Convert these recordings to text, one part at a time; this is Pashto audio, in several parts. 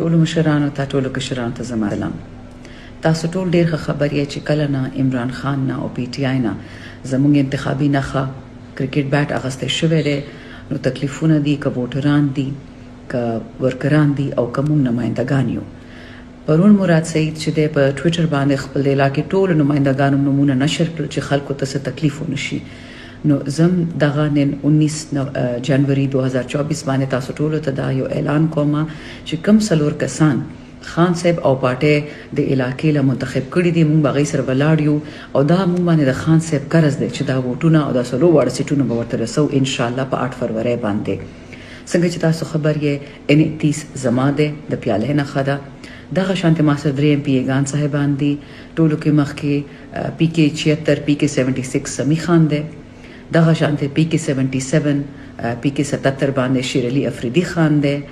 ټولو مشرانو ته ټولو کشرانو ته زما سلام. تاسو ټول ډېر ښه خبر یې چې کله نه عمران خان نه او پی ټی آی نه زموږ انتخابي نښه کرکټ بیټ اخیستی شوی دی، نو تکلیفونه دي، که ووټران دي، که ورکران دي او که موږ نمایندګان یو. پرون مراد سعید چې دی په ټویټر باندې خپل علاقې ټولو نمایندګانو نومونه نشر کړل چې خلکو ته څه تکلیف ونه شي. نو زم دغه نن 19 جنوري 2024 باندې تاسو ټولو ته دا یو اعلان کوم چې کم څلور کسان خان صاحب او پارټي د علاقې له منتخب کړي دي، موږ بغیر سره ولاړ یو او دا موږ باندې د خان صاحب قرض دی چې دا ووټونه او د سلو وړ سیټونه به ورته رسو ان شاء الله په 8 فروری باندې. څنګه چې تاسو خبر یې ان 30 زما ده د پیاله نه خدا دغه شانت ما سره درې ام پی ګان صاحبان دي، ټولو کې مخکې پی کې 76 پی کې 76 سمی خان ده، دغه شانت پی کې 77 پی کې 77 باندې شیر علي افریدی خان ده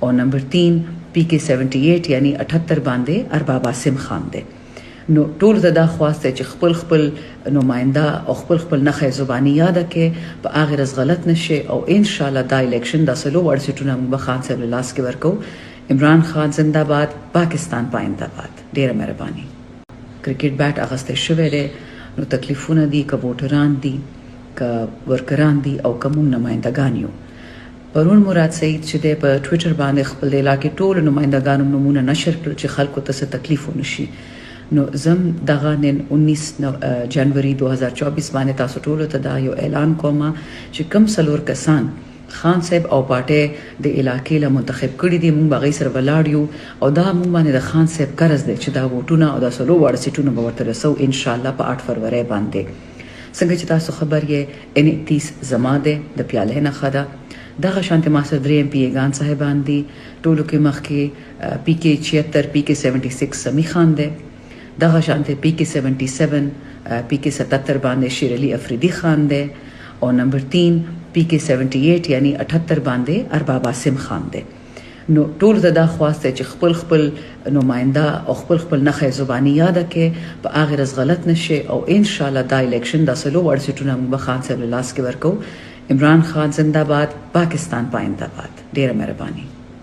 او نمبر 3 پی کې 78 یعنی 78 باندې ارباب عاصم خان ده. نو ټول زدا خواسته چې خپل خپل نماینده او خپل خپل نخې زبانی یاد کې په اخر از غلط نشي او ان شاء الله دا الیکشن د سلو ور سټونه موږ خان صاحب لاس کې ورکو. عمران خان زنده باد، پاکستان پاینده باد. ډیره مهرباني. کرکټ بیټ اغسته شوی دی، نو تکلیفونه دي، که ووټران دي، که ورکران دي او که موږ نمایندګان یو. پرون مراد سعید چې دی په ټویټر باندې خپل علاقې ټولو نمایندګانو نومونه نشر کړل چې خلکو ته څه تکلیف ونه شي. نو زم دغه نن 19 جنوري 2024 باندې تاسو ټولو ته دا یو اعلان کوم چې کم څلور کسان خان صاحب او پارټي د علاقې له منتخب کړي دي، موږ بغیر سره ولاړ یو او دا موږ باندې د خان صاحب قرض دی چې دا ووټونه او د سلو وړ سیټونه به ورته رسو ان شاء الله په 8 فروری باندې. څنګه چې تاسو خبر یې ان 30 زما ده د پیاله نه خدا دغه شانت ما سره درې ام پی ګان صاحبان دي، ټولو کې مخکې پی کې 76 پی کې 76 سمی خان ده، دغه شانت پی کې 77 پی کې 77 باندې شیر علي افریدی خان ده او نمبر 3 پی کې 78 یعنی 78 باندې ارباب عاصم خان ده. نو ټول زدا خواسته چې خپل خپل نماینده او خپل خپل نخې زبانی یاد کې په اخر از غلط نشي او ان شاء الله دا الیکشن د سلو ور سټونه موږ خان صاحب لاس کې ورکو. عمران خان زنده باد، پاکستان پاینده باد. ډیره مهرباني.